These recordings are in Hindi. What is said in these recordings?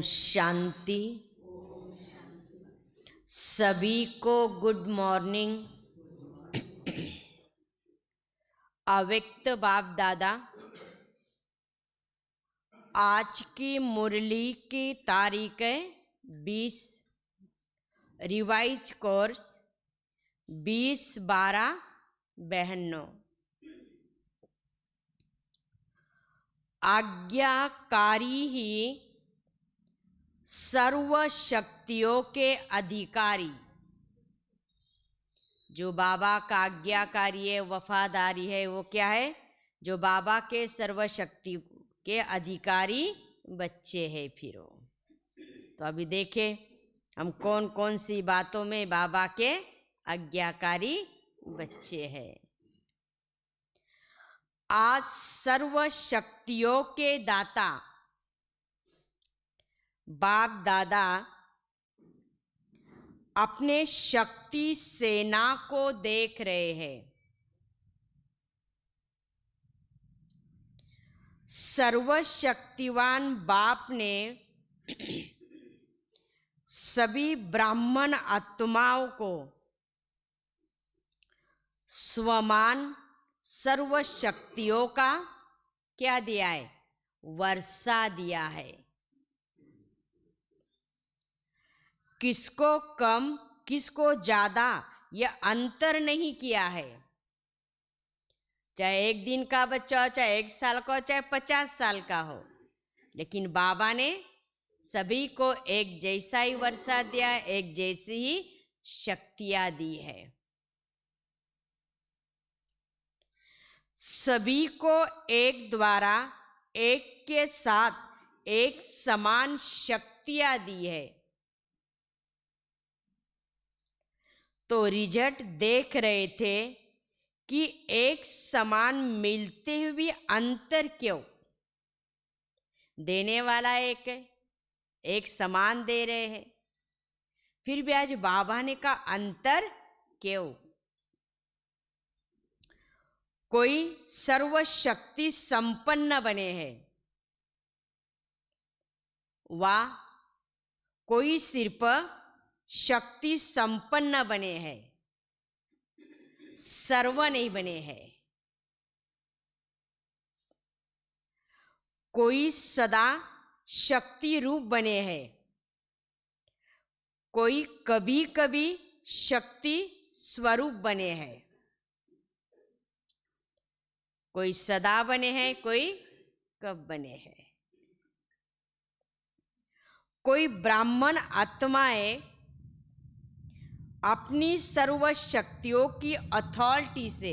शांति। सभी को गुड मॉर्निंग। अव्यक्त बाप दादा आज की मुरली की तारीख है 20, रिवाइज कोर्स 20/12/92। आज्ञाकारी ही सर्व शक्तियों के अधिकारी। जो बाबा का आज्ञाकारी है, वफादारी है, वो क्या है? जो बाबा के सर्वशक्ति के अधिकारी बच्चे हैं। फिर वो तो अभी देखें हम कौन कौन सी बातों में बाबा के आज्ञाकारी बच्चे हैं। आज सर्व शक्तियों के दाता बाप दादा अपने शक्ति सेना को देख रहे हैं। सर्वशक्तिवान बाप ने सभी ब्राह्मण आत्माओं को स्वमान सर्व शक्तियों का क्या दिया है? वर्षा दिया है। किसको कम किसको ज्यादा यह अंतर नहीं किया है। चाहे एक दिन का बच्चा हो, चाहे 1 साल का हो, चाहे 50 साल का हो, लेकिन बाबा ने सभी को एक जैसा ही वर्षा दिया, एक जैसी ही शक्तियां दी है। सभी को एक द्वारा एक के साथ एक समान शक्तियां दी है। तो रिजल्ट देख रहे थे कि एक समान मिलते हुए अंतर क्यों? देने वाला एक है, एक समान दे रहे हैं, फिर भी आज बाबा ने कहा अंतर क्यों? कोई सर्वशक्ति संपन्न बने हैं, वाह, कोई सिर्फ शक्ति संपन्न बने हैं, सर्व नहीं बने हैं। कोई सदा शक्ति रूप बने हैं, कोई कभी कभी शक्ति स्वरूप बने हैं। कोई सदा बने हैं, कोई कब बने हैं। कोई ब्राह्मण आत्माएं अपनी सर्व शक्तियों की अथॉरिटी से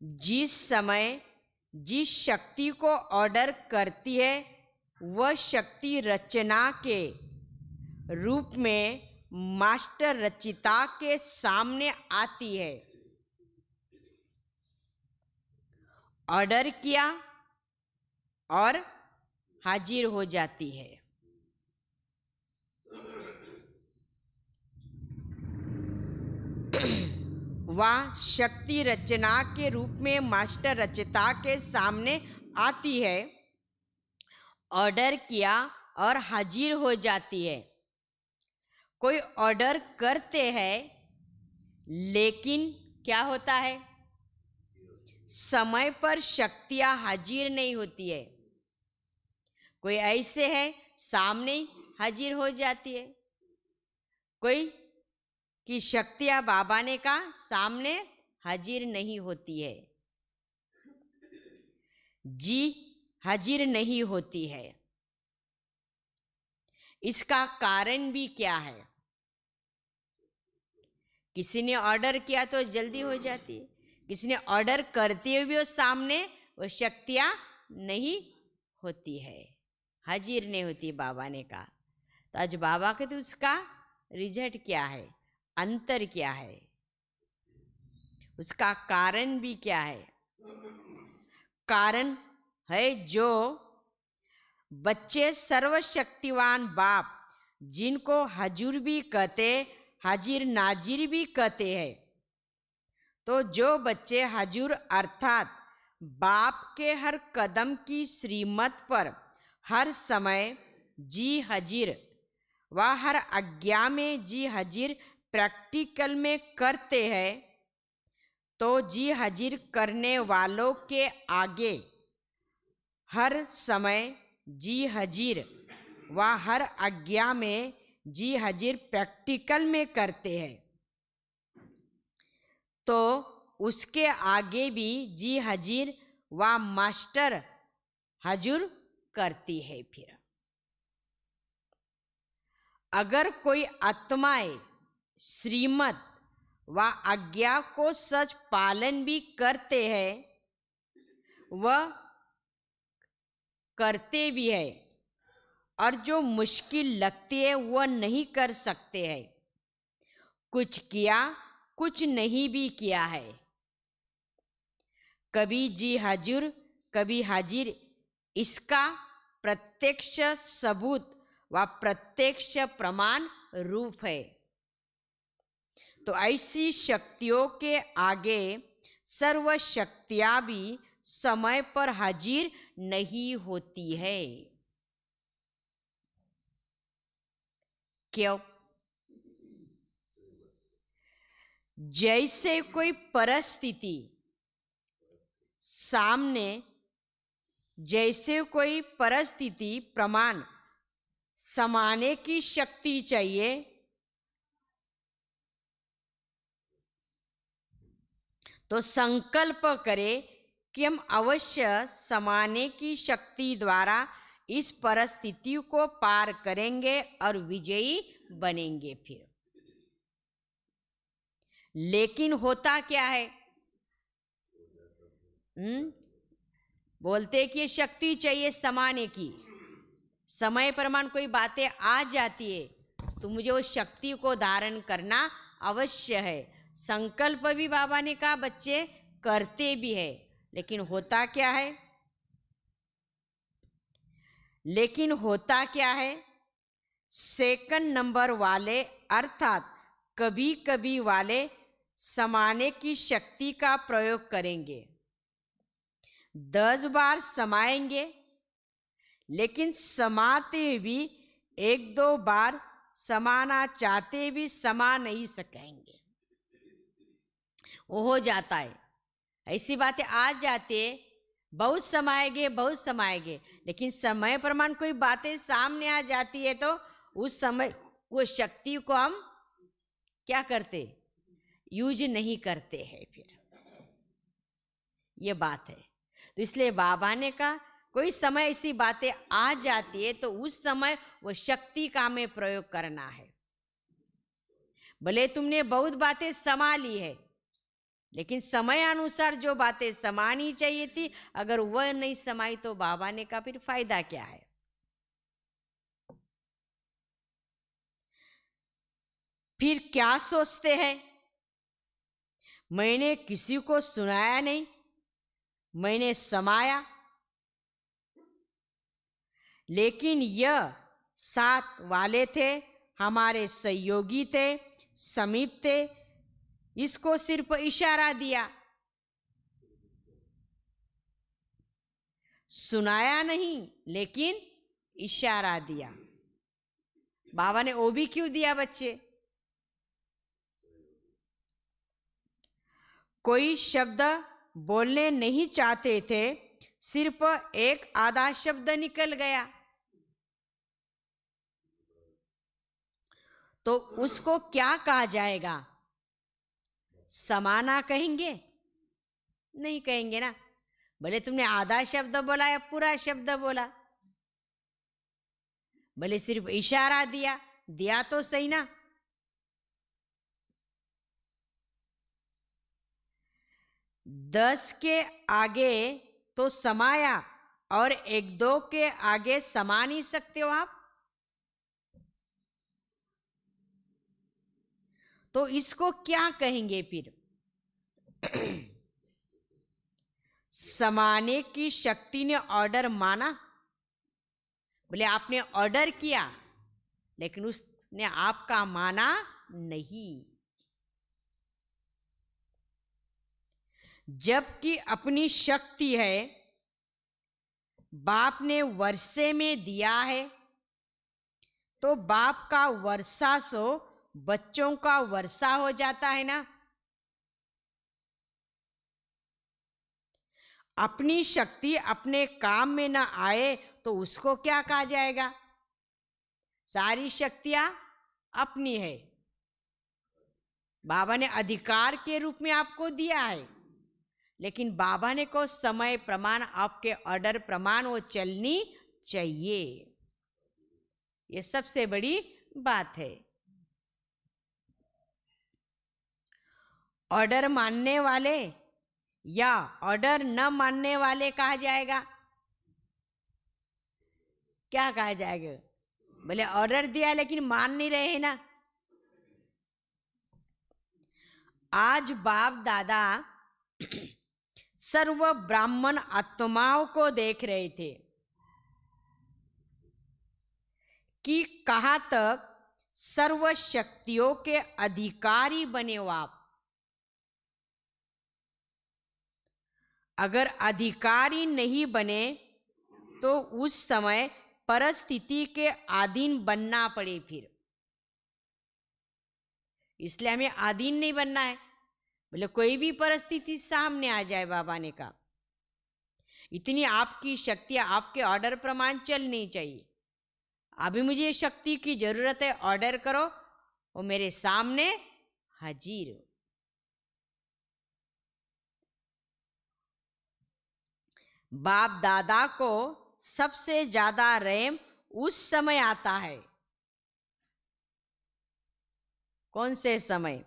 जिस समय जिस शक्ति को ऑर्डर करती है, वह शक्ति रचना के रूप में मास्टर रचिता के सामने आती है। ऑर्डर किया और हाजिर हो जाती है। वह शक्ति रचना के रूप में मास्टर रचिता के सामने आती है। ऑर्डर किया और हाजिर हो जाती है। कोई ऑर्डर करते हैं, लेकिन क्या होता है? समय पर शक्तियां हाजिर नहीं होती है। कोई ऐसे है सामने हाजिर हो जाती है, कोई की शक्तियां बाबा ने कहा सामने हाजिर नहीं होती है, जी हाजिर नहीं होती है। इसका कारण भी क्या है? किसी ने ऑर्डर किया तो जल्दी हो जाती है, किसी ने ऑर्डर करते हुए भी वो सामने वो शक्तियां नहीं होती है, हाजिर नहीं होती। बाबा ने कहा तो आज बाबा के तो उसका रिजल्ट क्या है, अंतर क्या है, उसका कारण भी क्या है? कारण है जो बच्चे सर्वशक्तिवान बाप जिनको हजूर भी कहते, हाजिर नाजिर भी कहते हैं, तो जो बच्चे हजूर अर्थात बाप के हर कदम की श्रीमत पर हर समय जी हाजिर व हर आज्ञा में जी हाजिर प्रैक्टिकल में करते हैं, तो जी हाजिर करने वालों के आगे हर समय जी हाजिर व हर आज्ञा में जी हाजिर प्रैक्टिकल में करते हैं, तो उसके आगे भी जी हाजिर व मास्टर हाजुर करती है। फिर अगर कोई आत्माएं श्रीमत व आज्ञा को सच पालन भी करते हैं, वह करते भी है, और जो मुश्किल लगती है वह नहीं कर सकते हैं, कुछ किया कुछ नहीं भी किया है, कभी जी हाजिर कभी हाजिर, इसका प्रत्यक्ष सबूत व प्रत्यक्ष प्रमाण रूप है। तो ऐसी शक्तियों के आगे सर्व शक्तियां भी समय पर हाजिर नहीं होती है। क्यों? जैसे कोई परिस्थिति सामने, जैसे कोई परिस्थिति प्रमाण समाने की शक्ति चाहिए, तो संकल्प करें कि हम अवश्य समाने की शक्ति द्वारा इस परिस्थिति को पार करेंगे और विजयी बनेंगे। फिर लेकिन होता क्या है? बोलते कि ये शक्ति चाहिए समाने की, समय प्रमाण कोई बातें आ जाती है तो मुझे उस शक्ति को धारण करना अवश्य है। संकल्प भी बाबा ने कहा बच्चे करते भी है, लेकिन होता क्या है? लेकिन होता क्या है? सेकंड नंबर वाले अर्थात कभी कभी वाले समाने की शक्ति का प्रयोग करेंगे, 10 बार समाएंगे, लेकिन समाते भी 1-2 बार समाना चाहते भी समा नहीं सकेंगे, वो हो जाता है। ऐसी बातें आ जाती है, बहुत समाएंगे, लेकिन समय प्रमाण कोई बातें सामने आ जाती है तो उस समय वो शक्ति को हम क्या करते? यूज नहीं करते हैं। फिर ये बात है। तो इसलिए बाबा ने कहा कोई समय ऐसी बातें आ जाती है तो उस समय वो शक्ति का हमें प्रयोग करना है। भले तुमने बहुत बातें समा ली है, लेकिन समय अनुसार जो बातें समानी चाहिए थी अगर वह नहीं समाई तो बाबा ने कहा फिर फायदा क्या है? फिर क्या सोचते हैं? मैंने किसी को सुनाया नहीं, मैंने समाया, लेकिन यह साथ वाले थे, हमारे सहयोगी थे, समीप थे, इसको सिर्फ इशारा दिया, सुनाया नहीं लेकिन इशारा दिया। बाबा ने वो भी क्यों दिया बच्चे? कोई शब्द बोलने नहीं चाहते थे, सिर्फ एक आधा शब्द निकल गया तो उसको क्या कहा जाएगा? समाना कहेंगे? नहीं कहेंगे ना। भले तुमने आधा शब्द बोला या पूरा शब्द बोला, भले सिर्फ इशारा दिया तो सही ना। 10 के आगे तो समाया और 1-2 के आगे समा नहीं सकते हो आप, तो इसको क्या कहेंगे फिर? समाने की शक्ति ने ऑर्डर माना, बोले आपने ऑर्डर किया लेकिन उसने आपका माना नहीं, जबकि अपनी शक्ति है बाप ने वर्षे में दिया है तो बाप का वर्षा सो बच्चों का वर्षा हो जाता है ना। अपनी शक्ति अपने काम में ना आए तो उसको क्या कहा जाएगा? सारी शक्तियां अपनी है, बाबा ने अधिकार के रूप में आपको दिया है, लेकिन बाबा ने को समय प्रमाण आपके ऑर्डर प्रमाण वो चलनी चाहिए। ये सबसे बड़ी बात है। ऑर्डर मानने वाले या ऑर्डर न मानने वाले कहा जाएगा? क्या कहा जाएगा? बोले ऑर्डर दिया लेकिन मान नहीं रहे हैं ना। आज बाप दादा सर्व ब्राह्मण आत्माओं को देख रहे थे कि कहाँ तक सर्व शक्तियों के अधिकारी बने हो आप। अगर अधिकारी नहीं बने तो उस समय परिस्थिति के अधीन बनना पड़े फिर। इसलिए हमें अधीन नहीं बनना है। बोले कोई भी परिस्थिति सामने आ जाए, बाबा ने कहा इतनी आपकी शक्ति आपके ऑर्डर प्रमाण चलनी चाहिए। अभी मुझे शक्ति की जरूरत है, ऑर्डर करो, वो मेरे सामने हाजिर हो। बाप दादा को सबसे ज्यादा रहम उस समय आता है। कौन से समय?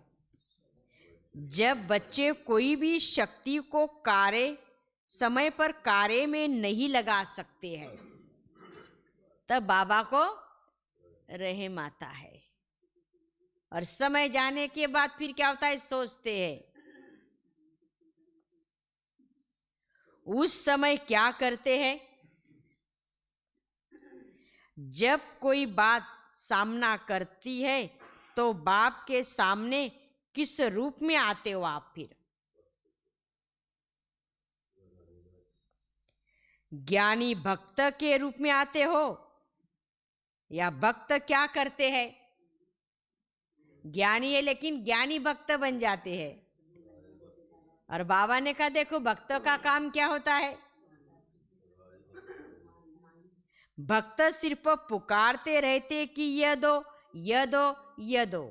जब बच्चे कोई भी शक्ति को कार्य समय पर कार्य में नहीं लगा सकते हैं, तब बाबा को रहम आता है। और समय जाने के बाद फिर क्या होता है, सोचते हैं उस समय क्या करते हैं। जब कोई बात सामना करती है तो बाप के सामने किस रूप में आते हो आप? फिर ज्ञानी भक्त के रूप में आते हो या भक्त क्या करते हैं? ज्ञानी है लेकिन ज्ञानी भक्त बन जाते हैं। और बाबा ने कहा देखो भक्त का काम क्या होता है? भक्त सिर्फ पुकारते रहते कि यह दो, यह दो, यह दो।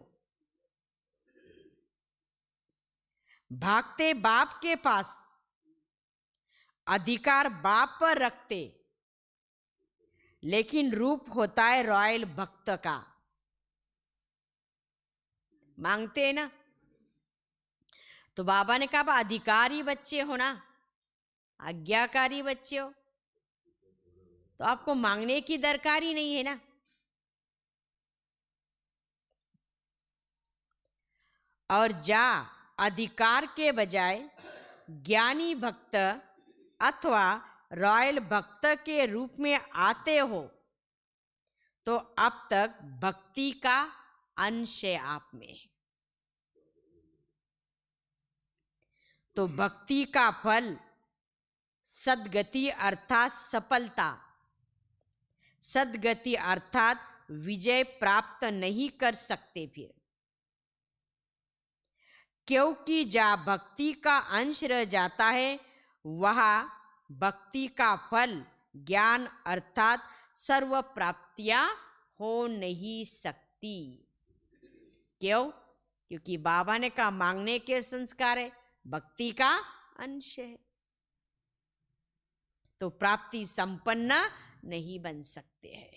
भागते बाप के पास, अधिकार बाप पर रखते, लेकिन रूप होता है रॉयल भक्त का। मांगते हैं ना, तो बाबा ने कहा अधिकारी बच्चे हो ना, आज्ञाकारी बच्चे हो, तो आपको मांगने की दरकार ही नहीं है ना। और जा अधिकार के बजाय ज्ञानी भक्त अथवा रॉयल भक्त के रूप में आते हो तो अब तक भक्ति का अंश है आप में। तो भक्ति का फल सद्गति अर्थात सफलता, सद्गति अर्थात विजय प्राप्त नहीं कर सकते फिर, क्योंकि जहाँ भक्ति का अंश रह जाता है वहाँ भक्ति का फल ज्ञान अर्थात सर्व प्राप्तियां हो नहीं सकती। क्यों? क्योंकि बाबा ने कहा मांगने के संस्कार है, भक्ति का अंश है, तो प्राप्ति संपन्न नहीं बन सकते हैं,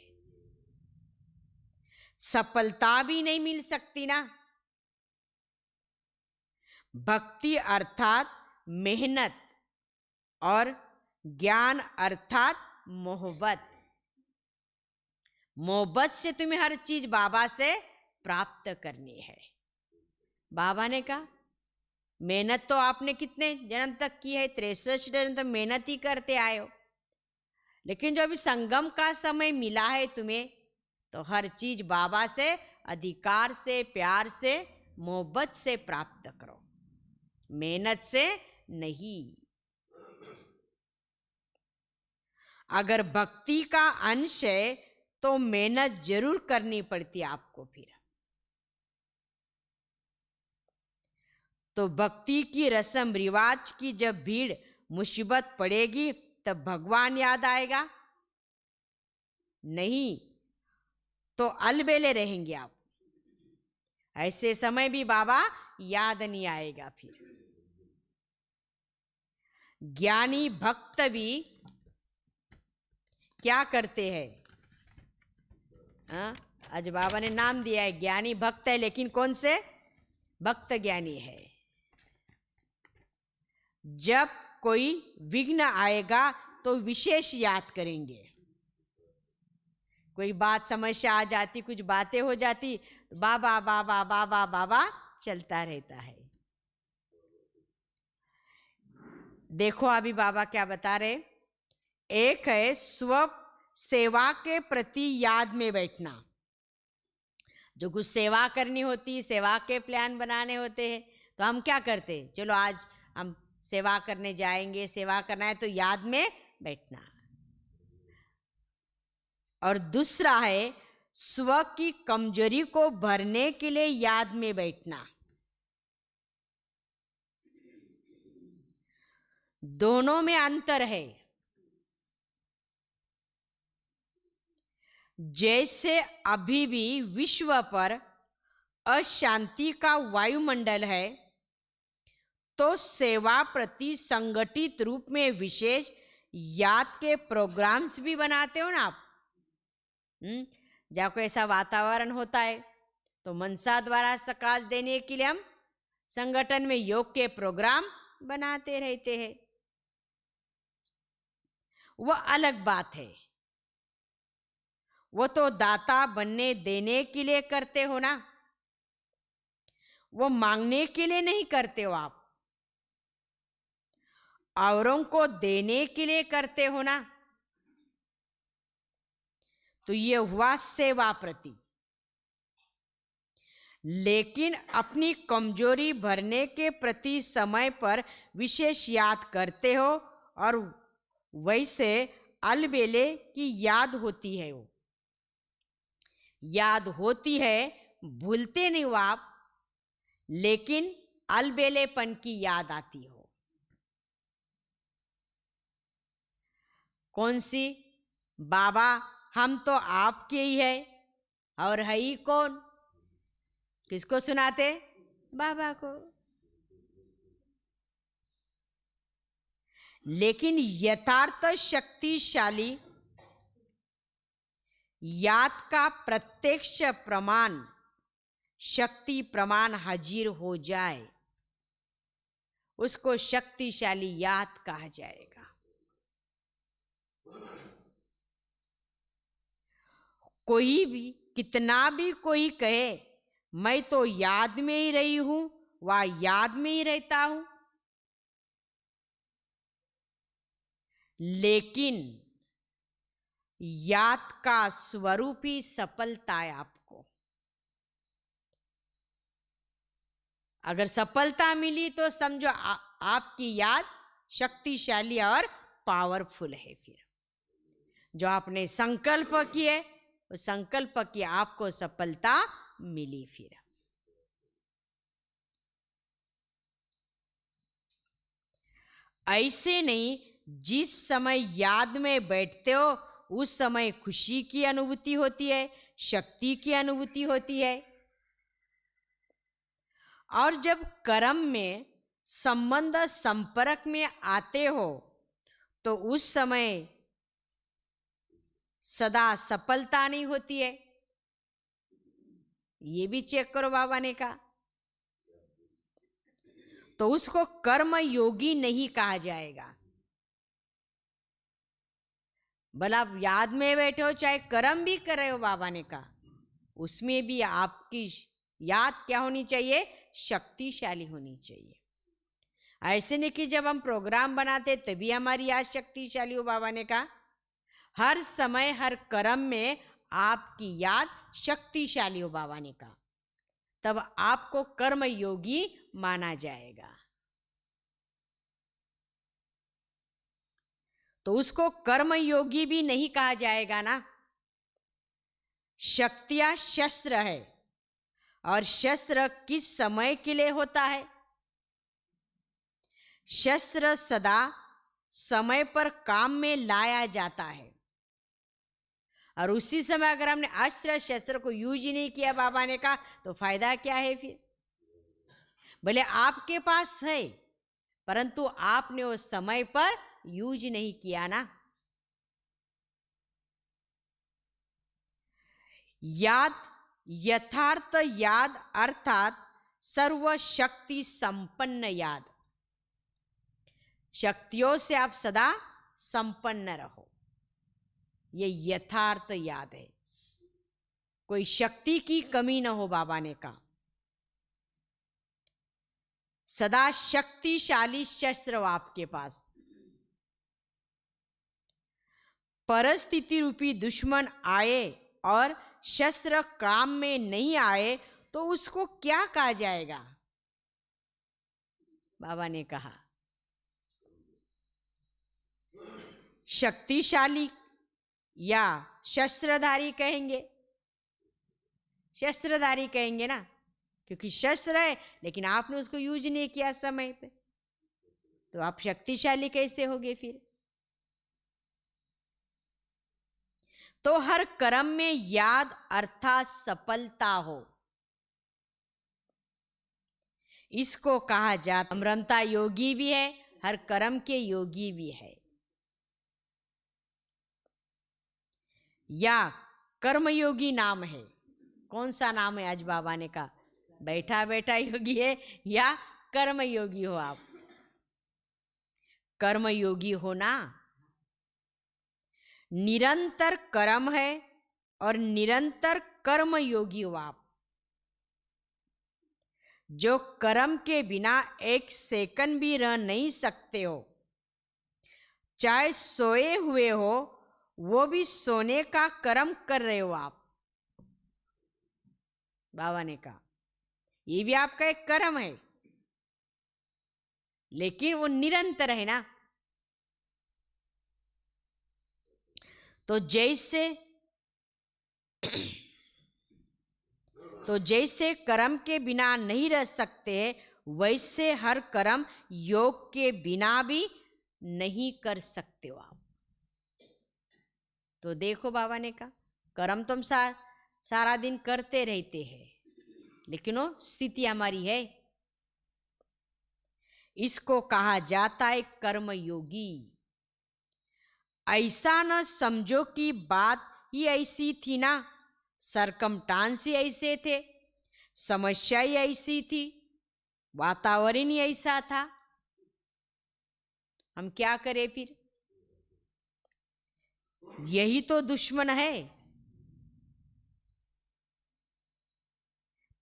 सफलता भी नहीं मिल सकती ना। भक्ति अर्थात मेहनत और ज्ञान अर्थात मोहब्बत। मोहब्बत से तुम्हें हर चीज बाबा से प्राप्त करनी है। बाबा ने कहा मेहनत तो आपने कितने जन्म तक की है, 63 जन्म तक मेहनत ही करते आए हो, लेकिन जो अभी संगम का समय मिला है तुम्हें, तो हर चीज बाबा से अधिकार से, प्यार से, मोहब्बत से प्राप्त करो, मेहनत से नहीं। अगर भक्ति का अंश है तो मेहनत जरूर करनी पड़ती है आपको फिर। तो भक्ति की रस्म रिवाज की जब भीड़ मुसीबत पड़ेगी तब भगवान याद आएगा? नहीं, तो अलबेले रहेंगे आप। ऐसे समय भी बाबा याद नहीं आएगा फिर। ज्ञानी भक्त भी क्या करते हैं? आज बाबा ने नाम दिया है, ज्ञानी भक्त है, लेकिन कौन से भक्त ज्ञानी है? जब कोई विघ्न आएगा तो विशेष याद करेंगे। कोई बात समस्या आ जाती, कुछ बातें हो जाती, बाबा बाबा बाबा बाबा चलता रहता है। देखो अभी बाबा क्या बता रहे। एक है स्व सेवा के प्रति याद में बैठना। जो कुछ सेवा करनी होती, सेवा के प्लान बनाने होते हैं, तो हम क्या करते, चलो आज हम सेवा करने जाएंगे, सेवा करना है, तो याद में बैठना। और दूसरा है स्व की कमजोरी को भरने के लिए याद में बैठना। दोनों में अंतर है। जैसे अभी भी विश्व पर अशांति का वायुमंडल है, तो सेवा प्रति संगठित रूप में विशेष याद के प्रोग्राम्स भी बनाते हो ना आप। जहाँ कोई ऐसा वातावरण होता है तो मनसा द्वारा सकाश देने के लिए हम संगठन में योग के प्रोग्राम बनाते रहते हैं। वह अलग बात है। वो तो दाता बनने देने के लिए करते हो ना, वो मांगने के लिए नहीं करते हो आप, औरों को देने के लिए करते हो ना। तो ये हुआ सेवा प्रति। लेकिन अपनी कमजोरी भरने के प्रति समय पर विशेष याद करते हो, और वैसे अलबेले की याद होती है। वो याद होती है, भूलते नहीं हो आप, लेकिन अलबेलेपन की याद आती हो। कौन सी? बाबा हम तो आपके ही है, और है ही कौन? किसको सुनाते? बाबा को। लेकिन यथार्थ शक्तिशाली याद का प्रत्यक्ष प्रमाण, शक्ति प्रमाण हाजिर हो जाए, उसको शक्तिशाली याद कहा जाएगा। कोई भी कितना भी कोई कहे मैं तो याद में ही रही हूं, वह याद में ही रहता हूं, लेकिन याद का स्वरूप ही सफलता है आपको। अगर सफलता मिली तो समझो आपकी याद शक्तिशाली और पावरफुल है। फिर जो आपने संकल्प किए, उस संकल्प की आपको सफलता मिली। फिर ऐसे नहीं, जिस समय याद में बैठते हो उस समय खुशी की अनुभूति होती है, शक्ति की अनुभूति होती है। और जब कर्म में संबंध संपर्क में आते हो तो उस समय सदा सफलता नहीं होती है। ये भी चेक करो बाबा ने कहा। तो उसको कर्म योगी नहीं कहा जाएगा। भला आप याद में बैठे हो चाहे कर्म भी कर रहे हो, बाबा ने कहा उसमें भी आपकी याद क्या होनी चाहिए? शक्तिशाली होनी चाहिए। ऐसे नहीं कि जब हम प्रोग्राम बनाते तभी हमारी याद शक्तिशाली हो। बाबा ने कहा हर समय हर कर्म में आपकी याद शक्तिशाली हो। बाबा ने कहा तब आपको कर्म योगी माना जाएगा। तो उसको कर्मयोगी भी नहीं कहा जाएगा ना। शक्तियां शस्त्र है, और शस्त्र किस समय के लिए होता है? शस्त्र सदा समय पर काम में लाया जाता है, और उसी समय अगर हमने अस्त्र शस्त्र को यूज ही नहीं किया, बाबा ने कहा, तो फायदा क्या है फिर? भले आपके पास है, परंतु आपने उस समय पर यूज नहीं किया ना। याद, यथार्थ याद अर्थात सर्वशक्ति संपन्न याद। शक्तियों से आप सदा संपन्न रहो, ये यथार्थ याद है। कोई शक्ति की कमी न हो, बाबा ने कहा। सदा शक्तिशाली शस्त्र हो आपके पास। परिस्थिति रूपी दुश्मन आए और शस्त्र काम में नहीं आए तो उसको क्या कहा जाएगा? बाबा ने कहा शक्तिशाली या शस्त्रधारी कहेंगे। शस्त्रधारी कहेंगे ना, क्योंकि शस्त्र है लेकिन आपने उसको यूज नहीं किया समय पे, तो आप शक्तिशाली कैसे होगे फिर? तो हर कर्म में याद अर्थात सफलता हो, इसको कहा जाता। अमरता योगी भी है, हर कर्म के योगी भी है। या कर्मयोगी नाम है। कौन सा नाम है? आज बाबा ने कहा बैठा बैठा योगी है या कर्मयोगी हो आप? कर्मयोगी हो ना। निरंतर कर्म है और निरंतर कर्मयोगी हो आप, जो कर्म के बिना एक सेकंड भी रह नहीं सकते हो। चाहे सोए हुए हो, वो भी सोने का कर्म कर रहे हो आप। बाबा ने कहा ये भी आपका एक कर्म है, लेकिन वो निरंतर है ना। तो जैसे कर्म के बिना नहीं रह सकते, वैसे हर कर्म योग के बिना भी नहीं कर सकते हो आप। तो देखो बाबा ने कहा कर्म तो हम सारा दिन करते रहते हैं, लेकिन वो स्थिति हमारी है। इसको कहा जाता है कर्मयोगी। ऐसा न समझो कि बात ही ऐसी थी ना, सरकमस्टांस ही ऐसे थे, समस्या ही ऐसी थी, वातावरण ही ऐसा था, हम क्या करें फिर? यही तो दुश्मन है।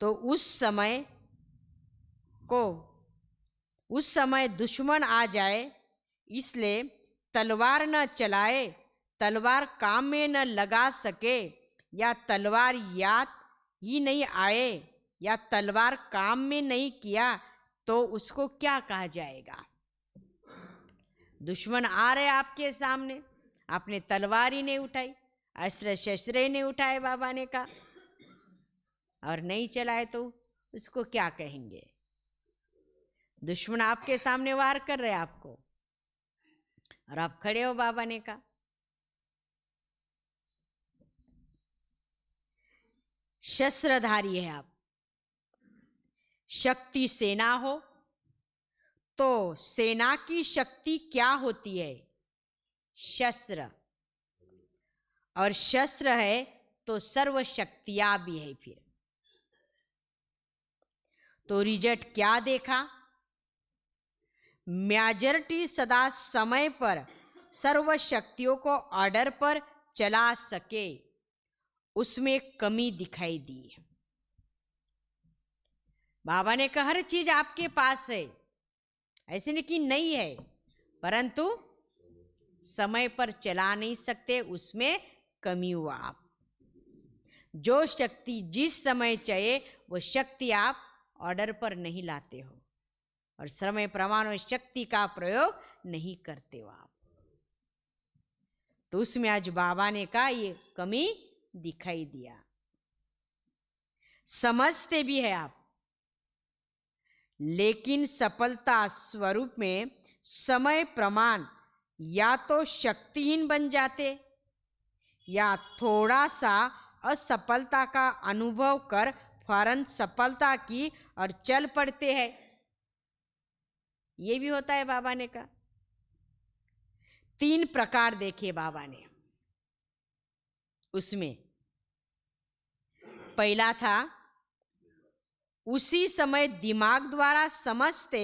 तो उस समय दुश्मन आ जाए, इसलिए तलवार न चलाए, तलवार काम में न लगा सके, या तलवार याद ही नहीं आए, या तलवार काम में नहीं किया, तो उसको क्या कहा जाएगा? दुश्मन आ रहे आपके सामने, आपने तलवार ही नहीं उठाई, अस्त्र शस्त्र ही नहीं उठाए, बाबा ने कहा, और नहीं चलाए, तो उसको क्या कहेंगे? दुश्मन आपके सामने वार कर रहे आपको और आप खड़े हो, बाबा ने कहा। शस्त्रधारी है आप। शक्ति सेना हो तो सेना की शक्ति क्या होती है? शस्त्र। और शस्त्र है तो सर्व शक्तियां भी है। फिर तो रिजल्ट क्या देखा? मेजॉरिटी सदा समय पर सर्व शक्तियों को ऑर्डर पर चला सके, उसमें कमी दिखाई दी। बाबा ने कहा हर चीज आपके पास है, ऐसे नहीं कि नहीं है, परंतु समय पर चला नहीं सकते, उसमें कमी हुआ। आप जो शक्ति जिस समय चाहिए वो शक्ति आप ऑर्डर पर नहीं लाते हो, और समय प्रमाण शक्ति का प्रयोग नहीं करते हो आप। तो उसमें आज बाबा ने कहा ये कमी दिखाई दिया। समझते भी है आप, लेकिन सफलता स्वरूप में समय प्रमाण या तो शक्तिहीन बन जाते या थोड़ा सा असफलता का अनुभव कर फौरन सफलता की और चल पड़ते हैं। ये भी होता है बाबा ने कहा। 3 प्रकार देखे बाबा ने उसमें। पहला था उसी समय दिमाग द्वारा समझते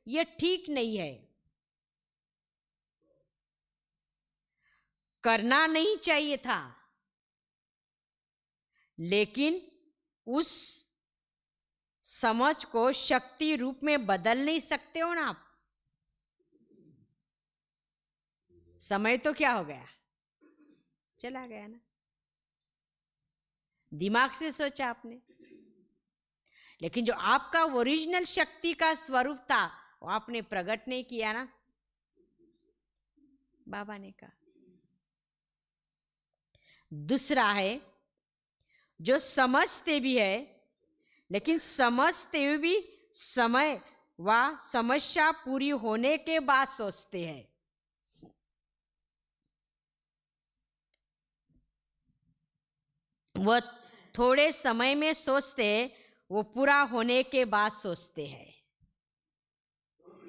ये ठीक नहीं है, करना नहीं चाहिए था, लेकिन उस समझ को शक्ति रूप में बदल नहीं सकते हो ना आप। समय तो क्या हो गया, चला गया ना, दिमाग से सोचा आपने, लेकिन जो आपका ओरिजिनल शक्ति का स्वरूप था वो आपने प्रकट नहीं किया ना, बाबा ने कहा। दूसरा है जो समझते भी है, लेकिन समझते हुए भी समय व समस्या पूरी होने के बाद सोचते हैं। वह थोड़े समय में सोचते, वो पूरा होने के बाद सोचते हैं।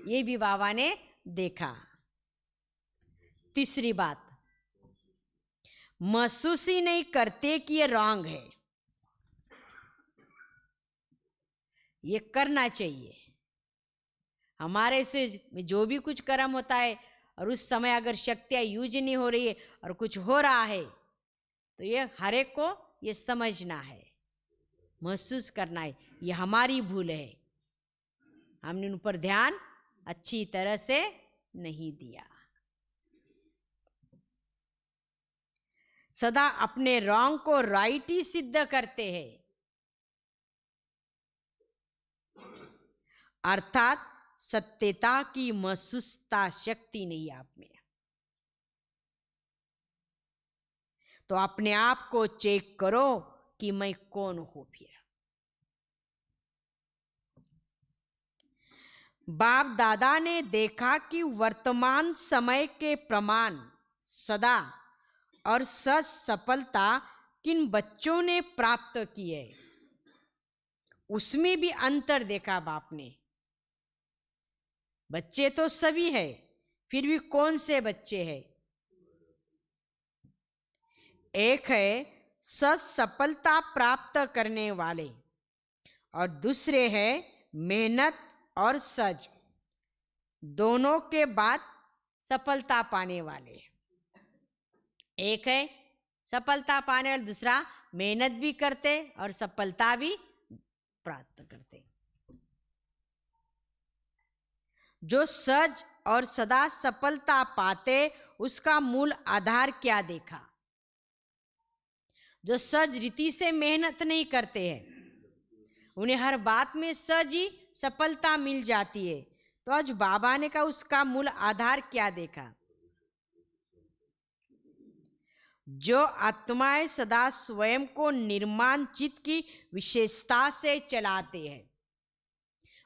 ये भी बाबा ने देखा। तीसरी बात, महसूस ही नहीं करते कि ये रॉन्ग है, ये करना चाहिए। हमारे से जो भी कुछ कर्म होता है और उस समय अगर शक्तियाँ यूज नहीं हो रही है और कुछ हो रहा है, तो ये हर एक को ये समझना है, महसूस करना है, ये हमारी भूल है, हमने उन पर ध्यान अच्छी तरह से नहीं दिया। सदा अपने रॉन्ग को राइट ही सिद्ध करते हैं, अर्थात सत्यता की महसूसता शक्ति नहीं आप में। तो अपने आप को चेक करो कि मैं कौन हूं। फिर बाप दादा ने देखा कि वर्तमान समय के प्रमाण सदा और सच सफलता किन बच्चों ने प्राप्त की है, उसमें भी अंतर देखा बाप ने। बच्चे तो सभी है, फिर भी कौन से बच्चे हैं? एक है सच सफलता प्राप्त करने वाले और दूसरे है मेहनत और सच दोनों के बाद सफलता पाने वाले। एक है सफलता पाने वाले, दूसरा मेहनत भी करते और सफलता भी प्राप्त करते। जो सच और सदा सफलता पाते उसका मूल आधार क्या देखा? जो सज रीति से मेहनत नहीं करते हैं, उन्हें हर बात में सज ही सफलता मिल जाती है। तो आज बाबा ने कहा उसका मूल आधार क्या देखा? जो आत्माएं सदा स्वयं को निर्माण चित्त की विशेषता से चलाते हैं,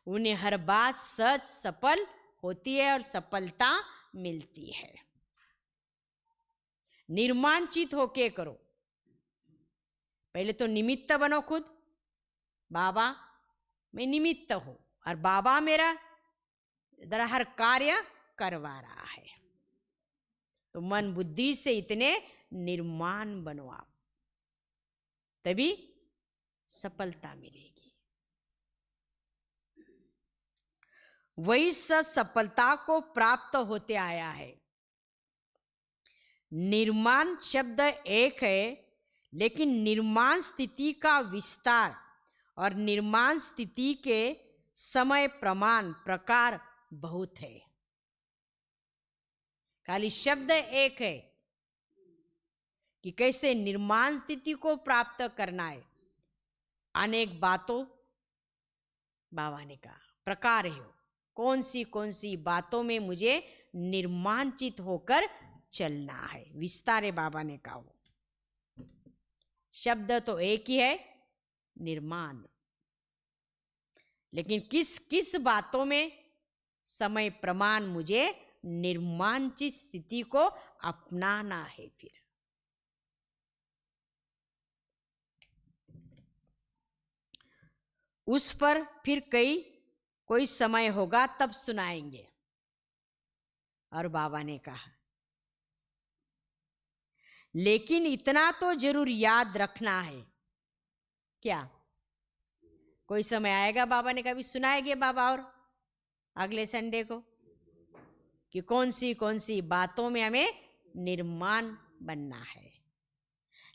उन्हें हर बात सच सफल होती है और सफलता मिलती है। निर्माण चित्त होके करो, पहले तो निमित्त बनो खुद। बाबा मैं निमित्त हूं और बाबा मेरा जरा हर कार्य करवा रहा है। तो मन बुद्धि से इतने निर्माण बनो आप, तभी सफलता मिलेगी। वही सफलता को प्राप्त होते आया है। निर्माण शब्द एक है, लेकिन निर्माण स्थिति का विस्तार और निर्माण स्थिति के समय प्रमाण प्रकार बहुत है। खाली शब्द एक है कि कैसे निर्माण स्थिति को प्राप्त करना है। अनेक बातों बाबा ने कहा प्रकार है, कौन सी बातों में मुझे निर्माणचित होकर चलना है। विस्तारे बाबा ने कहा, वो शब्द तो एक ही है, निर्माण, लेकिन किस किस बातों में समय प्रमाण मुझे निर्माणचित स्थिति को अपनाना है। फिर उस पर फिर कोई समय होगा तब सुनाएंगे। और बाबा ने कहा, लेकिन इतना तो जरूर याद रखना है। क्या? कोई समय आएगा, बाबा ने कभी सुनाएंगे बाबा और अगले संडे को, कि कौन सी बातों में हमें निर्माण बनना है।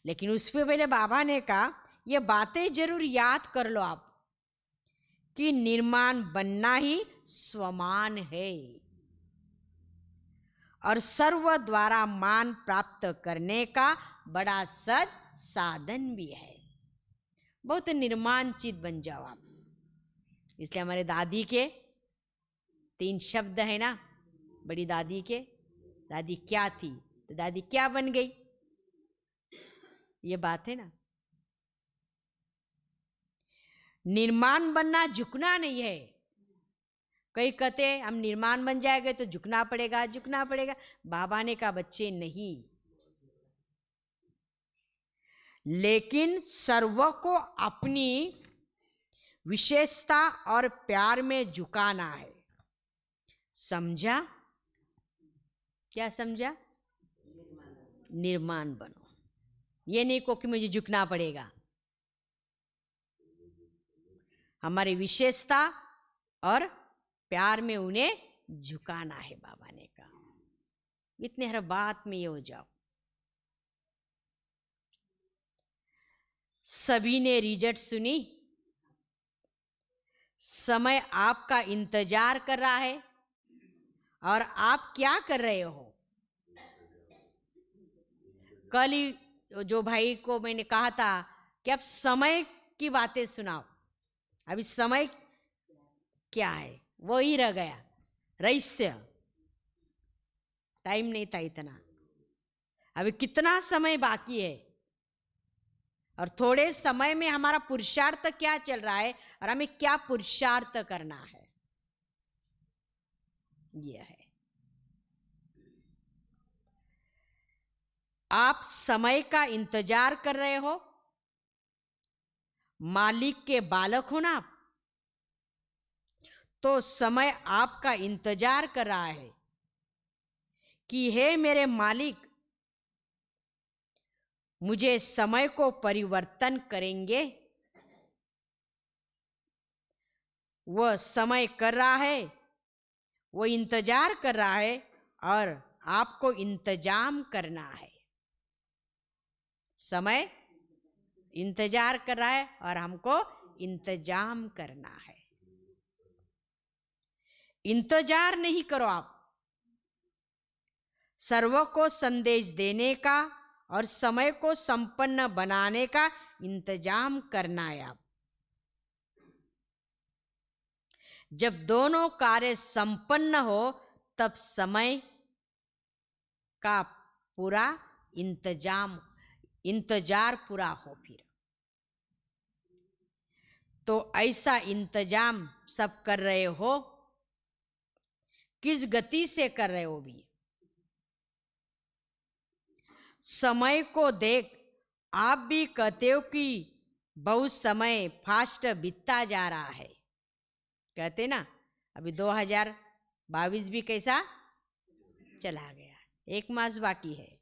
लेकिन उस पे पहले बाबा ने कहा, ये बातें जरूर याद कर लो आप, कि निर्माण बनना ही स्वमान है और सर्व द्वारा मान प्राप्त करने का बड़ा सद साधन भी है। बहुत निर्माणचित बन जाओ आप। इसलिए हमारे दादी के 3 शब्द है ना, बड़ी दादी के। दादी क्या थी तो दादी क्या बन गई, ये बात है ना। निर्माण बनना झुकना नहीं है। कई कहते हम निर्माण बन जाएंगे तो झुकना पड़ेगा, झुकना पड़ेगा। बाबा ने कहा, बच्चे नहीं, लेकिन सर्व को अपनी विशेषता और प्यार में झुकाना है। समझा? क्या समझा? निर्माण बनो। ये नहीं को कि मुझे झुकना पड़ेगा। हमारी विशेषता और प्यार में उन्हें झुकाना है। बाबा ने कहा, इतने हर बात में ये हो जाओ। सभी ने रिजल्ट सुनी। समय आपका इंतजार कर रहा है और आप क्या कर रहे हो? कल ही जो भाई को मैंने कहा था कि अब समय की बातें सुनाओ। अभी समय क्या है वो ही रह गया, रहस्य। टाइम नहीं था इतना। अभी कितना समय बाकी है और थोड़े समय में हमारा पुरुषार्थ क्या चल रहा है और हमें क्या पुरुषार्थ करना है, यह है। आप समय का इंतजार कर रहे हो, मालिक के बालक हो ना आप, तो समय आपका इंतजार कर रहा है कि हे मेरे मालिक, मुझे समय को परिवर्तन करेंगे। वह समय कर रहा है, वो इंतजार कर रहा है और आपको इंतजाम करना है। समय इंतजार कर रहा है और हमको इंतजाम करना है। इंतजार नहीं करो आप, सर्व को संदेश देने का और समय को संपन्न बनाने का इंतजाम करना है आप। जब दोनों कार्य संपन्न हो तब समय का पूरा इंतजार पूरा हो। फिर तो ऐसा इंतजाम सब कर रहे हो, किस गति से कर रहे हो? भी समय को देख आप भी कहते हो कि बहुत समय फास्ट बीतता जा रहा है। कहते ना, अभी 2022 भी कैसा चला गया, 1 मास बाकी है।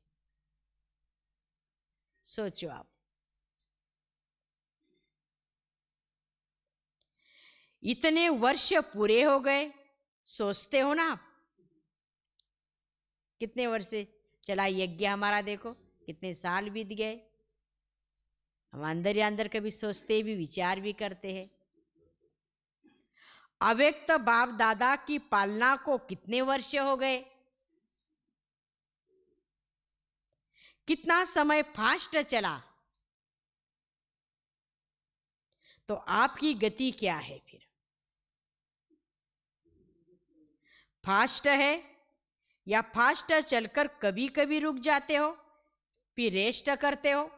सोचो आप, इतने वर्ष पूरे हो गए। सोचते हो ना आप, कितने वर्ष चला यज्ञ हमारा, देखो कितने साल बीत गए। हम अंदर ही अंदर कभी सोचते भी, विचार भी करते हैं। अव्यक्त बाप दादा की पालना को कितने वर्ष हो गए, कितना समय फास्ट चला। तो आपकी गति क्या है? फिर फास्ट है या फास्ट चलकर कभी कभी रुक जाते हो, फिर रेस्ट करते हो?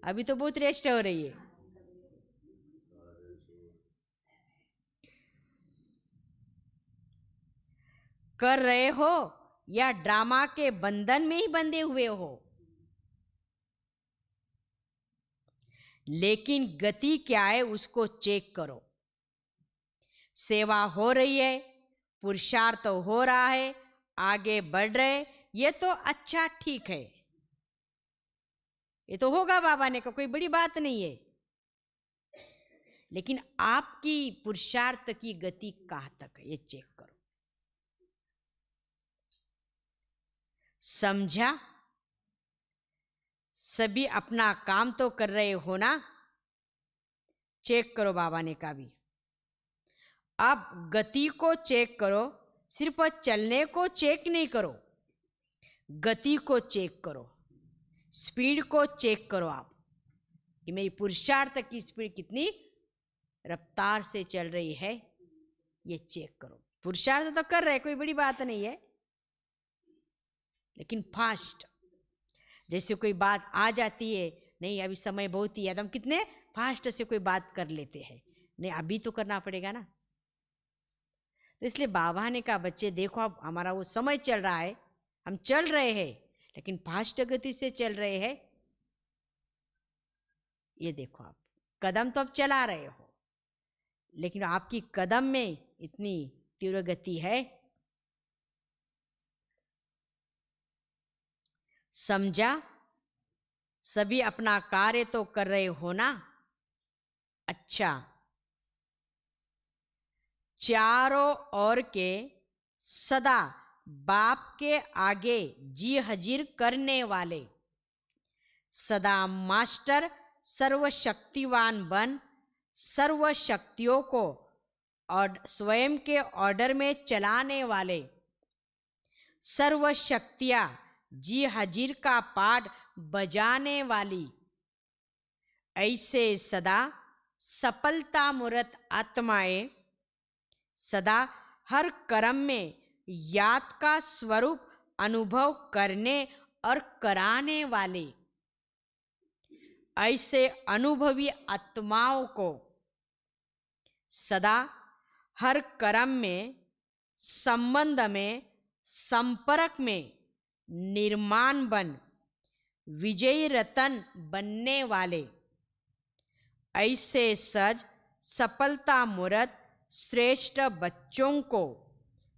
अभी तो बहुत रेस्ट हो रही है। कर रहे हो या ड्रामा के बंधन में ही बंधे हुए हो? लेकिन गति क्या है उसको चेक करो। सेवा हो रही है, पुरुषार्थ हो रहा है, आगे बढ़ रहे, ये तो अच्छा ठीक है, ये तो होगा बाबा ने कहा, कोई बड़ी बात नहीं है। लेकिन आपकी पुरुषार्थ की गति कहाँ तक है ये चेक करो। समझा? सभी अपना काम तो कर रहे हो ना? चेक करो बाबा ने कहा भी। अब गति को चेक करो, सिर्फ चलने को चेक नहीं करो, गति को चेक करो, स्पीड को चेक करो आप कि मेरी पुरुषार्थ की स्पीड कितनी रफ्तार से चल रही है, ये चेक करो। पुरुषार्थ तो कर रहे, कोई बड़ी बात नहीं है, लेकिन फास्ट। जैसे कोई बात आ जाती है, नहीं अभी समय बहुत ही है, तो हम कितने फास्ट से कोई बात कर लेते हैं, नहीं अभी तो करना पड़ेगा ना। तो इसलिए बाबा ने कहा बच्चे देखो अब हमारा वो समय चल रहा है, हम चल रहे हैं लेकिन फास्ट गति से चल रहे हैं। ये देखो आप कदम तो अब चला रहे हो, लेकिन आपकी कदम में इतनी तीव्र गति है। समझा? सभी अपना कार्य तो कर रहे हो ना? अच्छा, चारों ओर के सदा बाप के आगे जी हजीर करने वाले, सदा मास्टर सर्वशक्तिवान बन सर्व शक्तियों को और स्वयं के ऑर्डर में चलाने वाले, सर्व शक्तियाँ जी हजीर का पाठ बजाने वाली, ऐसे सदा सफलता मूर्त आत्माएं, सदा हर कर्म में याद का स्वरूप अनुभव करने और कराने वाले, ऐसे अनुभवी आत्माओं को सदा हर कर्म में, संबंध में, संपर्क में निर्माण बन विजयी रतन बनने वाले, ऐसे सज सफलता मूर्त श्रेष्ठ बच्चों को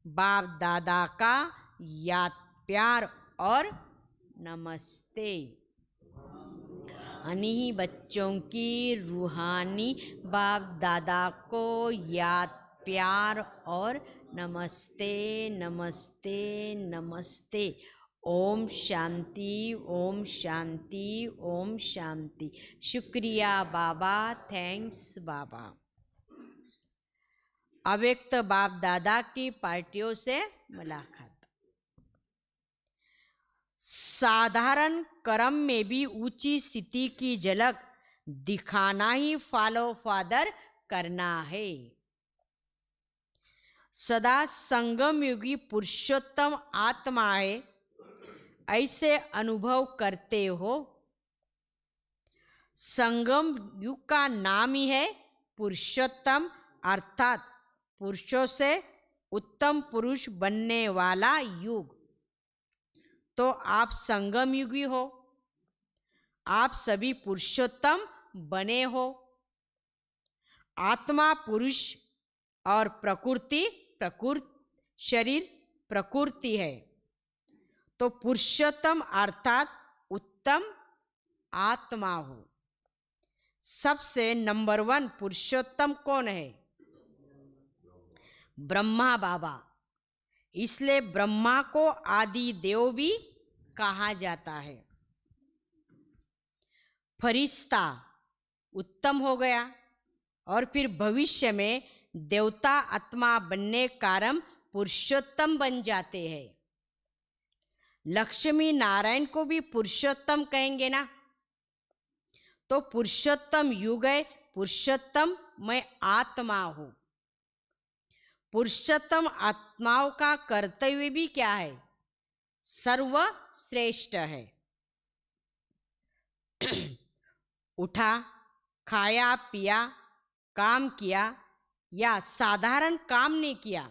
बाप दादा का याद प्यार और नमस्ते। इन्हीं बच्चों की रूहानी बाप दादा को याद प्यार और नमस्ते नमस्ते नमस्ते। ओम शांति, ओम शांति, ओम शांति। शुक्रिया बाबा, थैंक्स बाबा। अव्यक्त बाप दादा की पार्टियों से मुलाकात। साधारण कर्म में भी ऊंची स्थिति की झलक दिखाना ही फॉलो फादर करना है। सदा संगम युगी पुरुषोत्तम आत्मा है, ऐसे अनुभव करते हो। संगम युग का नाम ही है पुरुषोत्तम, अर्थात पुरुषों से उत्तम पुरुष बनने वाला युग। तो आप संगम युगी हो, आप सभी पुरुषोत्तम बने हो। आत्मा पुरुष और प्रकृति शरीर प्रकृति है। तो पुरुषोत्तम अर्थात उत्तम आत्मा हो। सबसे नंबर 1 पुरुषोत्तम कौन है? ब्रह्मा बाबा। इसलिए ब्रह्मा को आदि देव भी कहा जाता है। फरिश्ता उत्तम हो गया और फिर भविष्य में देवता आत्मा बनने कारण पुरुषोत्तम बन जाते हैं। लक्ष्मी नारायण को भी पुरुषोत्तम कहेंगे ना, तो पुरुषोत्तम युग है, पुरुषोत्तम मैं आत्मा हूं। पुरुषोत्तम आत्माओं का कर्तव्य भी क्या है? सर्वश्रेष्ठ है। उठा, खाया पिया, काम किया या साधारण काम नहीं किया,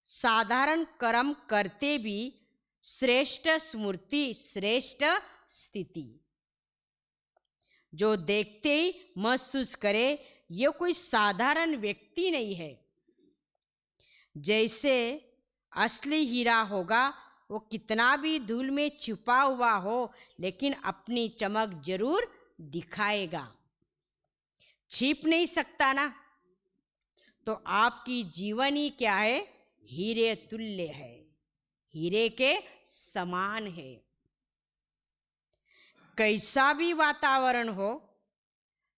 साधारण कर्म करते भी श्रेष्ठ स्मृति, श्रेष्ठ स्थिति। जो देखते ही महसूस करे ये कोई साधारण व्यक्ति नहीं है। जैसे असली हीरा होगा, वो कितना भी धूल में छुपा हुआ हो लेकिन अपनी चमक जरूर दिखाएगा, छिप नहीं सकता ना। तो आपकी जीवनी क्या है? हीरे तुल्य है, हीरे के समान है। कैसा भी वातावरण हो,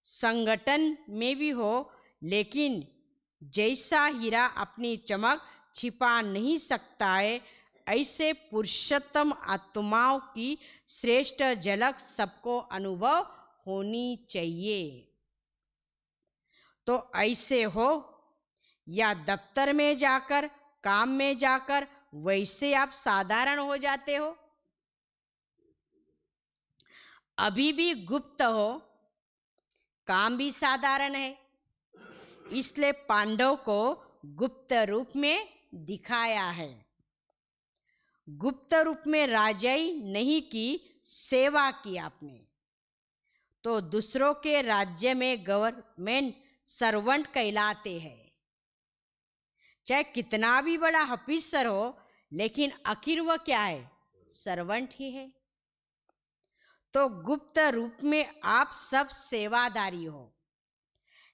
संगठन में भी हो, लेकिन जैसा हीरा अपनी चमक छिपा नहीं सकता है, ऐसे पुरुषोत्तम आत्माओं की श्रेष्ठ झलक सबको अनुभव होनी चाहिए। तो ऐसे हो या दफ्तर में जाकर, काम में जाकर, वैसे आप साधारण हो जाते हो। अभी भी गुप्त हो, काम भी साधारण है, इसलिए पांडव को गुप्त रूप में दिखाया है। गुप्त रूप में राजाई नहीं की, सेवा की आपने, तो दूसरों के राज्य में गवर्नमेंट सर्वेंट कहलाते हैं। चाहे कितना भी बड़ा ऑफिसर हो, लेकिन आखिर वह क्या है? सर्वेंट ही है। तो गुप्त रूप में आप सब सेवादारी हो,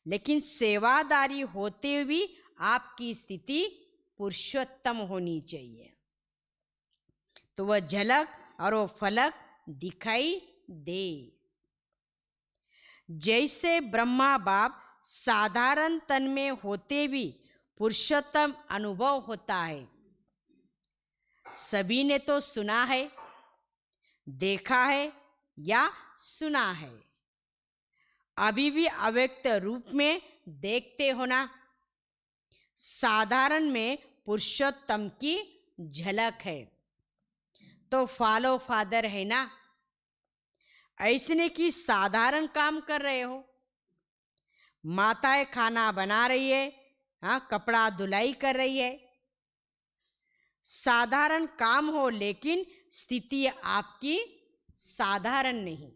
लेकिन सेवादारी होते हुए भी आपकी स्थिति पुरुषोत्तम होनी चाहिए। तो वह झलक और वो फलक दिखाई दे। जैसे ब्रह्मा बाप साधारण तन में होते भी पुरुषोत्तम अनुभव होता है। सभी ने तो सुना है, देखा है या सुना है, अभी भी अव्यक्त रूप में देखते हो ना। साधारण में पुरुषोत्तम की झलक है, तो फॉलो फादर है ना। ऐसे नहीं कि साधारण काम कर रहे हो, माताएं खाना बना रही है, हाँ, कपड़ा धुलाई कर रही है, साधारण काम हो, लेकिन स्थिति आपकी साधारण नहीं,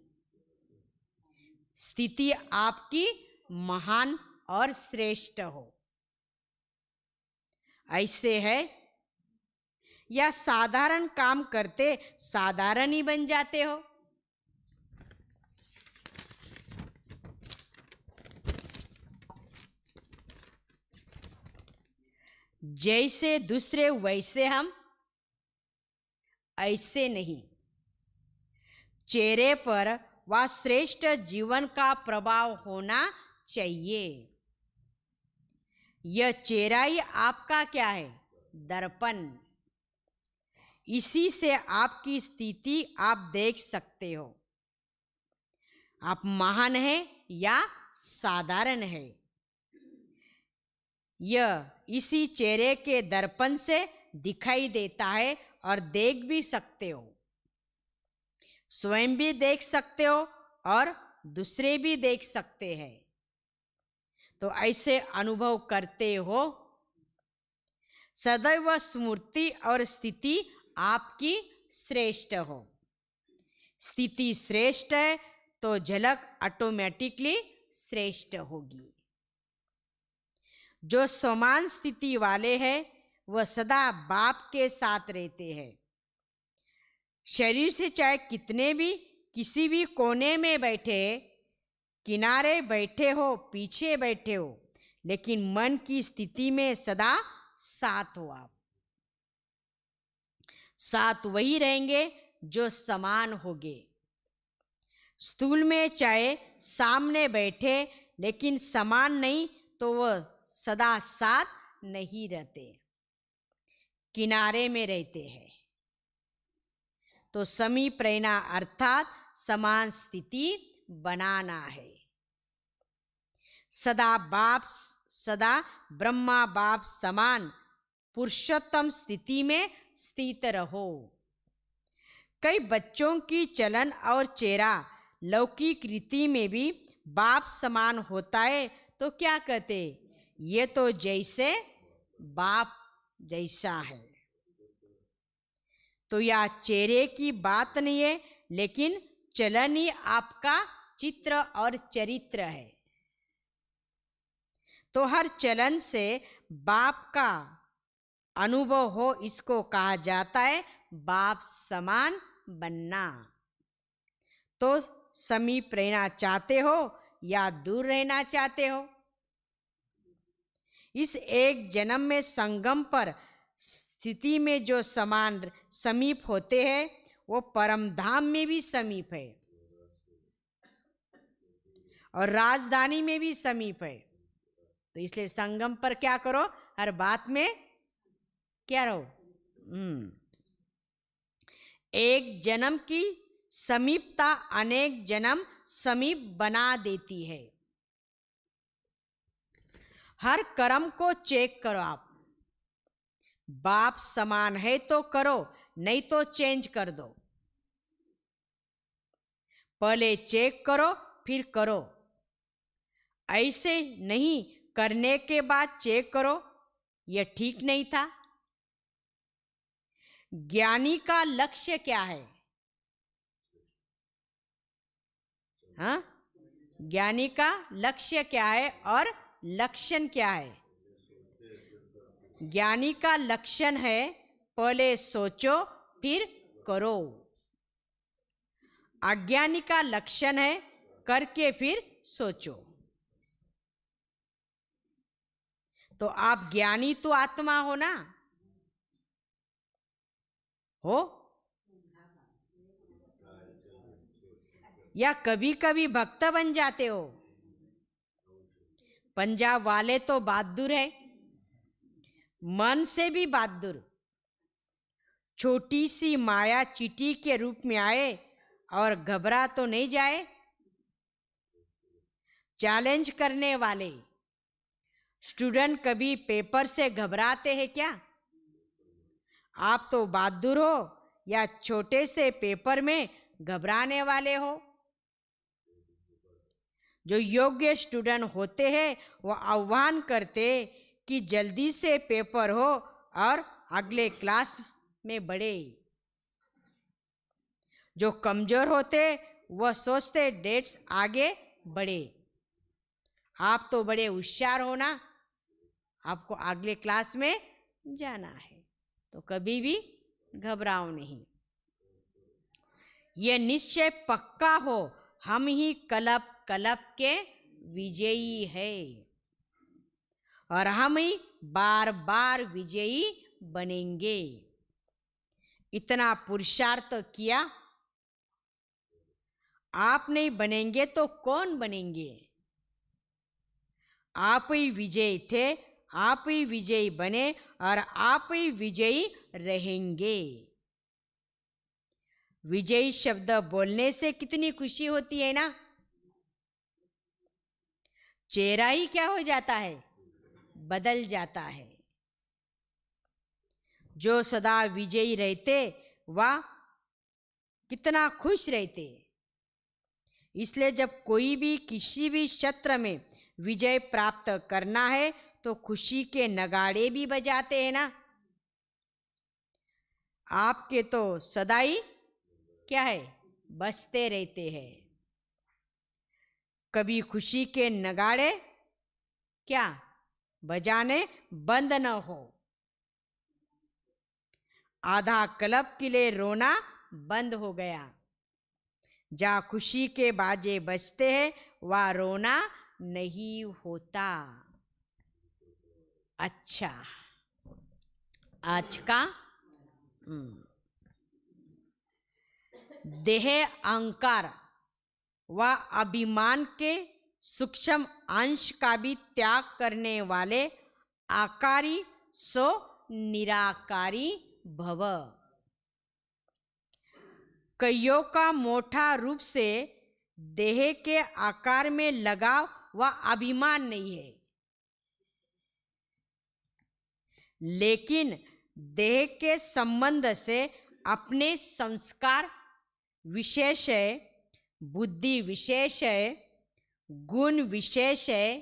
स्थिति आपकी महान और श्रेष्ठ हो। ऐसे है या साधारण काम करते साधारण ही बन जाते हो? जैसे दूसरे वैसे हम, ऐसे नहीं। चेहरे पर वह श्रेष्ठ जीवन का प्रभाव होना चाहिए। यह चेहरा ही आपका क्या है? दर्पण। इसी से आपकी स्थिति आप देख सकते हो, आप महान है या साधारण है। यह इसी चेहरे के दर्पण से दिखाई देता है और देख भी सकते हो, स्वयं भी देख सकते हो और दूसरे भी देख सकते हैं। तो ऐसे अनुभव करते हो। सदैव स्मृति और स्थिति आपकी श्रेष्ठ हो। स्थिति श्रेष्ठ है तो झलक ऑटोमेटिकली श्रेष्ठ होगी। जो समान स्थिति वाले हैं वह सदा बाप के साथ रहते हैं। शरीर से चाहे कितने भी किसी भी कोने में बैठे, किनारे बैठे हो, पीछे बैठे हो, लेकिन मन की स्थिति में सदा साथ हो। आप साथ वही रहेंगे जो समान होगे। स्थूल में चाहे सामने बैठे, लेकिन समान नहीं तो वह सदा साथ नहीं रहते, किनारे में रहते हैं। तो समीप रहना अर्थात समान स्थिति बनाना है। सदा बाप सदा ब्रह्मा बाप समान पुरुषोत्तम स्थिति में स्थित रहो। कई बच्चों की चलन और चेहरा लौकिक रीति में भी बाप समान होता है, तो क्या कहते, ये तो जैसे बाप जैसा है। तो यह चेहरे की बात नहीं है, लेकिन चलन ही आपका चित्र और चरित्र है। तो हर चलन से बाप का अनुभव हो, इसको कहा जाता है बाप समान बनना। तो समीप रहना चाहते हो या दूर रहना चाहते हो? इस एक जन्म में संगम पर स्थिति में जो समान समीप होते हैं, वो परम धाम में भी समीप है और राजधानी में भी समीप है। तो इसलिए संगम पर क्या करो, हर बात में क्या रहो। एक जन्म की समीपता अनेक जन्म समीप बना देती है। हर कर्म को चेक करो आप। बाप समान है तो करो, नहीं तो चेंज कर दो। पहले चेक करो फिर करो। ऐसे नहीं करने के बाद चेक करो, यह ठीक नहीं था। ज्ञानी का लक्ष्य क्या है? हाँ, ज्ञानी का लक्ष्य क्या है और लक्षण क्या है? ज्ञानी का लक्षण है पहले सोचो फिर करो। अज्ञानी का लक्षण है करके फिर सोचो। तो आप ज्ञानी तो आत्मा हो ना, हो या कभी कभी भक्त बन जाते हो? पंजाब वाले तो बहादुर है, मन से भी बहादुर। छोटी सी माया चींटी के रूप में आए और घबरा तो नहीं जाए। चैलेंज करने वाले स्टूडेंट कभी पेपर से घबराते हैं क्या? आप तो बहादुर हो या छोटे से पेपर में घबराने वाले हो? जो योग्य स्टूडेंट होते हैं वो आह्वान करते कि जल्दी से पेपर हो और अगले क्लास में बढ़े। जो कमजोर होते वह सोचते डेट्स आगे बढ़े। आप तो बड़े होशियार हो ना, आपको अगले क्लास में जाना है, तो कभी भी घबराओ नहीं। यह निश्चय पक्का हो, हम ही कल्प कल्प के विजयी है और हम ही बार बार विजयी बनेंगे। इतना पुरुषार्थ किया, आप नहीं बनेंगे तो कौन बनेंगे? आप ही विजयी थे, आप ही विजयी बने और आप ही विजयी रहेंगे। विजयी शब्द बोलने से कितनी खुशी होती है ना। चेहरा ही क्या हो जाता है, बदल जाता है। जो सदा विजयी रहते वह कितना खुश रहते। इसलिए जब कोई भी किसी भी क्षेत्र में विजय प्राप्त करना है तो खुशी के नगाड़े भी बजाते हैं ना। आपके तो सदा ही क्या है, बजते रहते हैं। कभी खुशी के नगाड़े क्या बजाने बंद न हो। आधा कल्प के लिए रोना बंद हो गया। जहाँ खुशी के बाजे बजते हैं वहाँ रोना नहीं होता। अच्छा, आज का देह अहंकार व अभिमान के सूक्ष्म अंश का भी त्याग करने वाले आकारी सो निराकारी भव। कईयों का मोटा रूप से देह के आकार में लगाव व अभिमान नहीं है, लेकिन देह के संबंध से अपने संस्कार विशेष है, बुद्धि विशेष है, गुण विशेष है,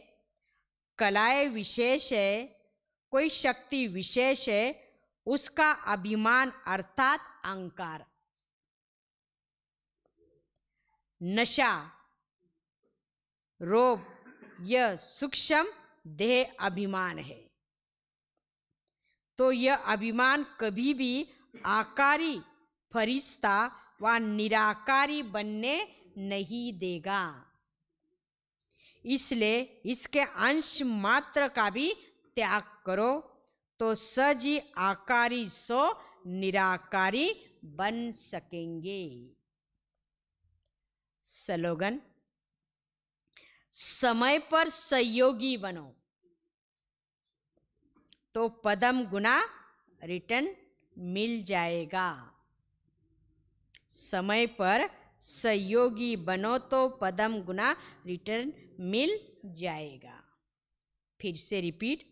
कलाएं विशेष है, कोई शक्ति विशेष है, उसका अभिमान अर्थात अहंकार। नशा, रोग, यह सूक्ष्म देह अभिमान है। तो यह अभिमान कभी भी आकारी फरिश्ता व निराकारी बनने नहीं देगा। इसलिए इसके अंश मात्र का भी त्याग करो तो सजी आकारी सो निराकारी बन सकेंगे। स्लोगन, समय पर सहयोगी बनो तो पदम गुना रिटर्न मिल जाएगा। समय पर सहयोगी बनो तो पदम गुना रिटर्न मिल जाएगा। फिर से रिपीट,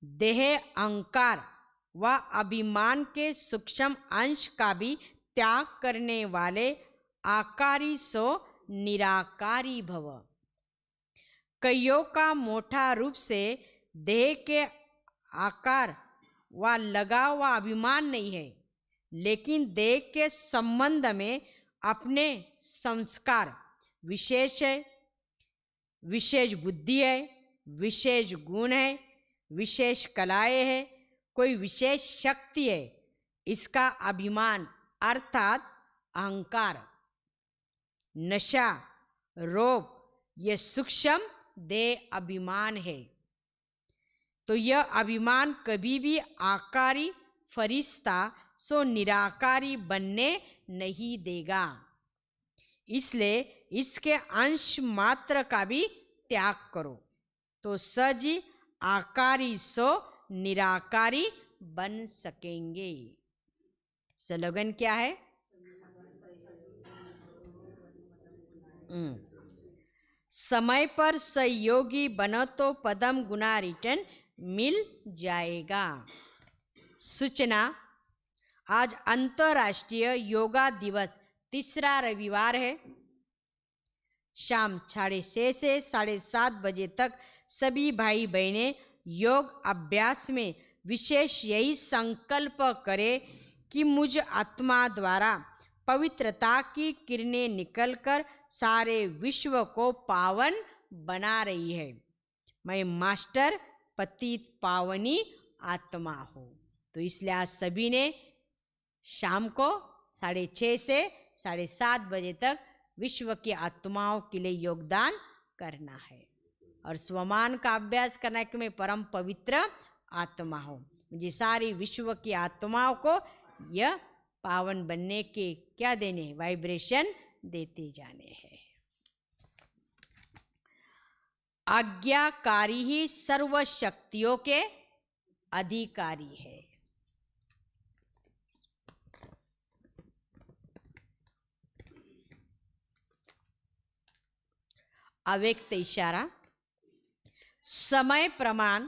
देह अहंकार व अभिमान के सूक्ष्म अंश का भी त्याग करने वाले आकारी सो निराकारी भव। कईयों का मोटा रूप से देह के आकार व लगाव व अभिमान नहीं है, लेकिन देह के संबंध में अपने संस्कार विशेष है, विशेष बुद्धि है, विशेष गुण है, विशेष कलाएं है, कोई विशेष शक्ति है, इसका अभिमान अर्थात अहंकार। नशा, रोग, यह सूक्ष्म देह अभिमान है। तो यह अभिमान कभी भी आकारी फरिश्ता सो निराकारी बनने नहीं देगा। इसलिए इसके अंश मात्र का भी त्याग करो तो सजी आकारी सो निराकारी बन सकेंगे। स्लोगन क्या है? समय पर सहयोगी बनो तो पदम गुना रिटर्न मिल जाएगा। सूचना, आज अंतर्राष्ट्रीय योगा दिवस, तीसरा रविवार है। शाम 6:30 से 7:30 बजे तक सभी भाई बहनें योग अभ्यास में विशेष यही संकल्प करें कि मुझ आत्मा द्वारा पवित्रता की किरणें निकलकर सारे विश्व को पावन बना रही है। मैं मास्टर पतित पावनी आत्मा हूँ। तो इसलिए आज सभी ने शाम को 6:30 से 7:30 बजे तक विश्व की आत्माओं के लिए योगदान करना है और स्वमान का अभ्यास करना है कि मैं परम पवित्र आत्मा हूँ। मुझे सारी विश्व की आत्माओं को यह पावन बनने के क्या देने, वाइब्रेशन देते जाने हैं। आज्ञाकारी ही सर्व शक्तियों के अधिकारी है। अव्यक्त इशारा, समय प्रमाण,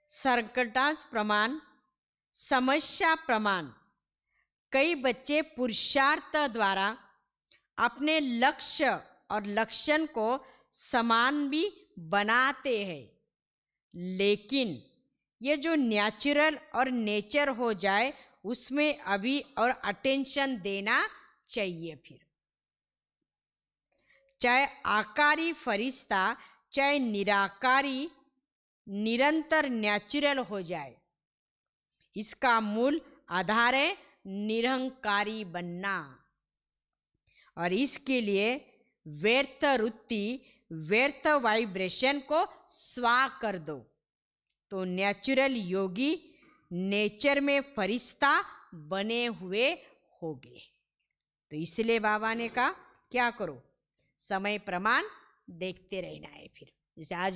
सर्कटांश प्रमाण, समस्या प्रमाण। कई बच्चे पुरुषार्थ द्वारा अपने लक्ष्य और लक्षण को समान भी बनाते हैं, लेकिन ये जो नेचुरल और नेचर हो जाए उसमें अभी और अटेंशन देना चाहिए। फिर चाहे आकारी फरिश्ता चाहे निराकारी निरंतर नेचुरल हो जाए, इसका मूल आधार है निरहंकारी बनना। और इसके लिए व्यर्थ वृत्ति, व्यर्थ वाइब्रेशन को स्वा कर दो तो नेचुरल योगी नेचर में फरिश्ता बने हुए होगे। तो इसलिए बाबा ने कहा क्या करो, समय प्रमाण देखते रहना है। फिर जैसे आज